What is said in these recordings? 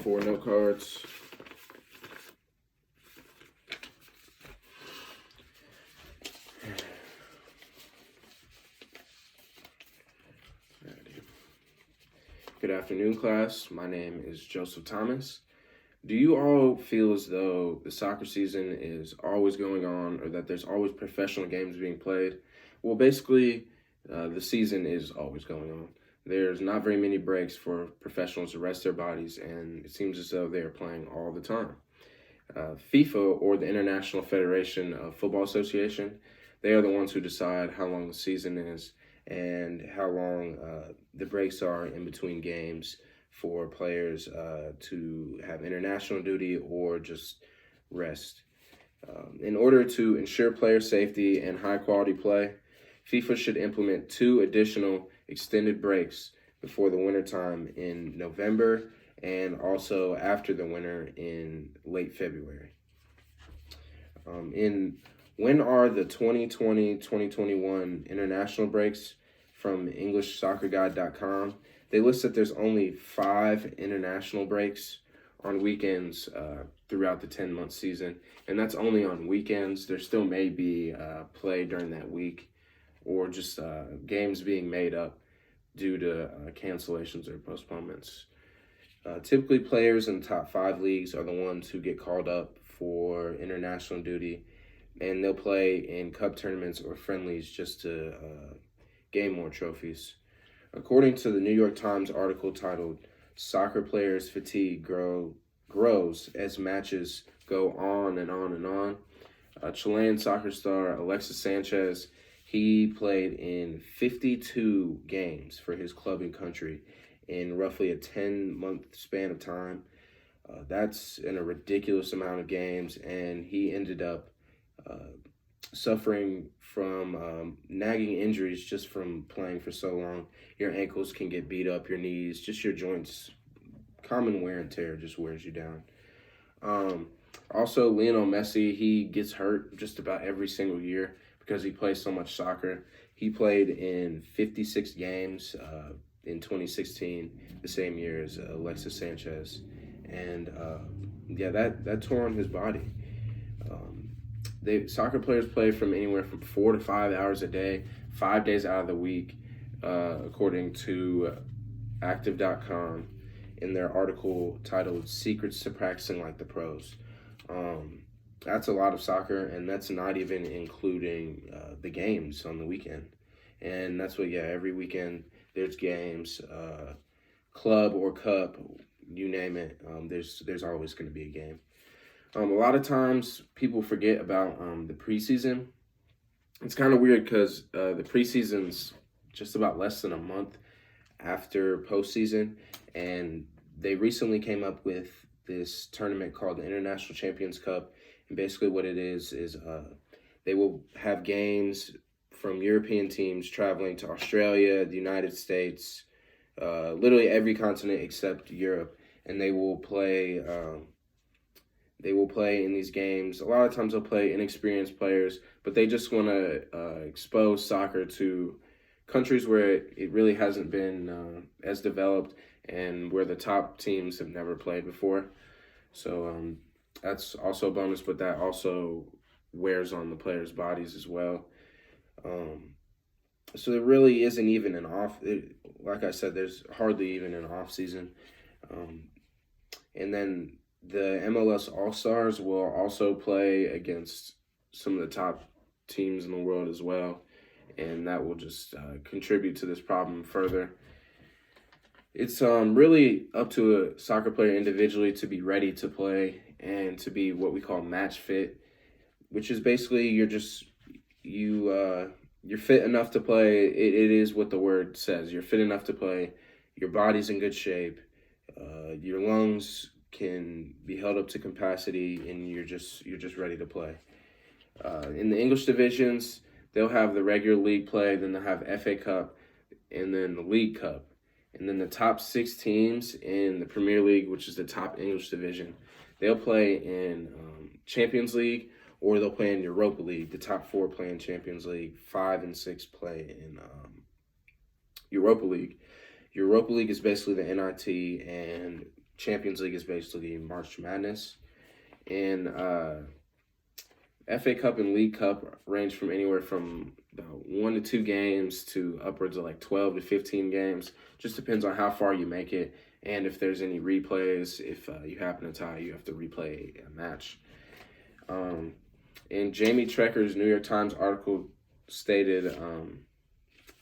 4 note cards. Good afternoon, class. My name is Joseph Thomas. Do you all feel as though the soccer season is always going on, or that there's always professional games being played? Well, basically, the season is always going on. There's not very many breaks for professionals to rest their bodies, and it seems as though they are playing all the time. FIFA, or the International Federation of Football Association, they are the ones who decide how long the season is and how long the breaks are in between games for players to have international duty or just rest. In order to ensure player safety and high quality play, FIFA should implement 2 additional extended breaks before the wintertime in November and also after the winter in late February. When are the 2020-2021 international breaks? From EnglishSoccerGuide.com, they list that there's only 5 international breaks on weekends throughout the 10-month season, and that's only on weekends. There still may be play during that week, or just games being made up due to cancellations or postponements. Typically, players in the top 5 leagues are the ones who get called up for international duty, and they'll play in cup tournaments or friendlies just to gain more trophies. According to the New York Times article titled "Soccer Players Fatigue Grows as Matches Go On and On and On," Chilean soccer star Alexis Sanchez, he played in 52 games for his club and country in roughly a 10-month span of time. That's in a ridiculous amount of games, and he ended up suffering from nagging injuries just from playing for so long. Your ankles can get beat up, your knees, just your joints. Common wear and tear just wears you down. Also, Lionel Messi, he gets hurt just about every single year because he plays so much soccer. He played in 56 games in 2016, the same year as Alexis Sanchez. And that tore on his body. Soccer players play from anywhere from 4 to 5 hours a day, 5 days out of the week, according to Active.com in their article titled "Secrets to Practicing Like the Pros." That's a lot of soccer, and that's not even including the games on the weekend. And that's what, every weekend there's games, club or cup, you name it. There's always going to be a game. A lot of times people forget about the preseason. It's kind of weird because the preseason's just about less than a month after postseason, and they recently came up with this tournament called the International Champions Cup. And basically what it is they will have games from European teams traveling to Australia, the United States, literally every continent except Europe, and they will play in these games. A lot of times they'll play inexperienced players, but they just want to expose soccer to countries where it really hasn't been as developed and where the top teams have never played before. So that's also a bonus, but that also wears on the players' bodies as well. So there really isn't even an like I said, there's hardly even an off season. And then the MLS All-Stars will also play against some of the top teams in the world as well, and that will just contribute to this problem further. It's really up to a soccer player individually to be ready to play and to be what we call match fit, which is basically you're fit enough to play. It is what the word says. You're fit enough to play. Your body's in good shape. Your lungs can be held up to capacity, and you're just ready to play. In the English divisions, they'll have the regular league play, then they'll have FA Cup, and then the League Cup. And then the top 6 teams in the Premier League, which is the top English division, they'll play in Champions League, or they'll play in Europa League. The top 4 play in Champions League, 5 and 6 play in Europa League. Europa League is basically the NIT, and Champions League is basically March Madness. And FA Cup and League Cup range from anywhere from about 1 to 2 games to upwards of like 12 to 15 games. Just depends on how far you make it and if there's any replays. If you happen to tie, you have to replay a match. And Jamie Trecker's New York Times article stated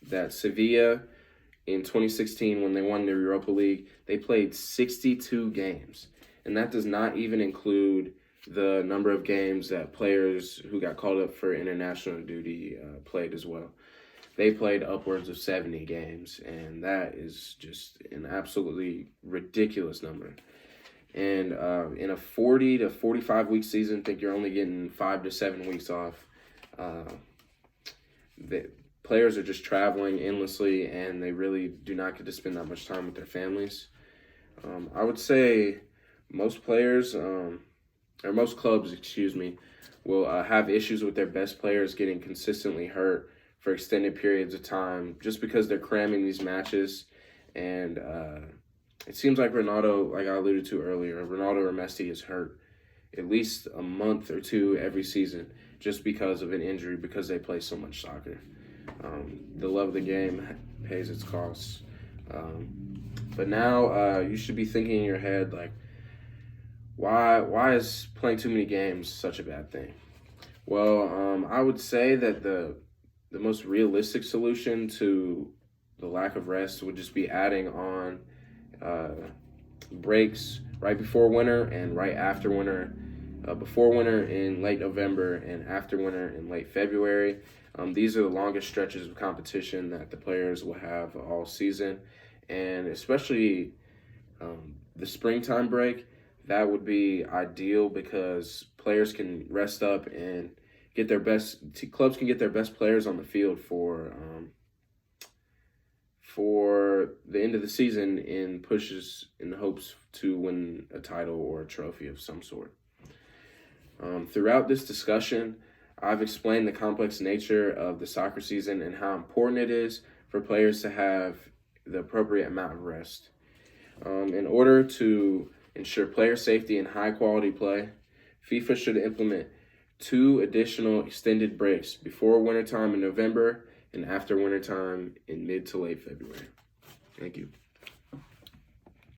that Sevilla in 2016, when they won the Europa League, they played 62 games. And that does not even include the number of games that players who got called up for international duty played as well. They played upwards of 70 games, and that is just an absolutely ridiculous number. And in a 40 to 45 week season, I think you're only getting 5 to 7 weeks off. The players are just traveling endlessly, and they really do not get to spend that much time with their families. I would say most players, or most clubs, will have issues with their best players getting consistently hurt for extended periods of time just because they're cramming these matches. And it seems like Ronaldo, like I alluded to earlier, Ronaldo or Messi is hurt at least a month or two every season just because of an injury, because they play so much soccer. The love of the game pays its costs. But now you should be thinking in your head, like, why is playing too many games such a bad thing? Well, I would say that the most realistic solution to the lack of rest would just be adding on breaks right before winter and right after winter. Before winter in late November and after winter in late February. These are the longest stretches of competition that the players will have all season. And especially the springtime break, that would be ideal because players can rest up and get their best, clubs can get their best players on the field for the end of the season in pushes in hopes to win a title or a trophy of some sort. Throughout this discussion, I've explained the complex nature of the soccer season and how important it is for players to have the appropriate amount of rest. In order to ensure player safety and high-quality play, FIFA should implement 2 additional extended breaks before wintertime in November and after wintertime in mid to late February. Thank you.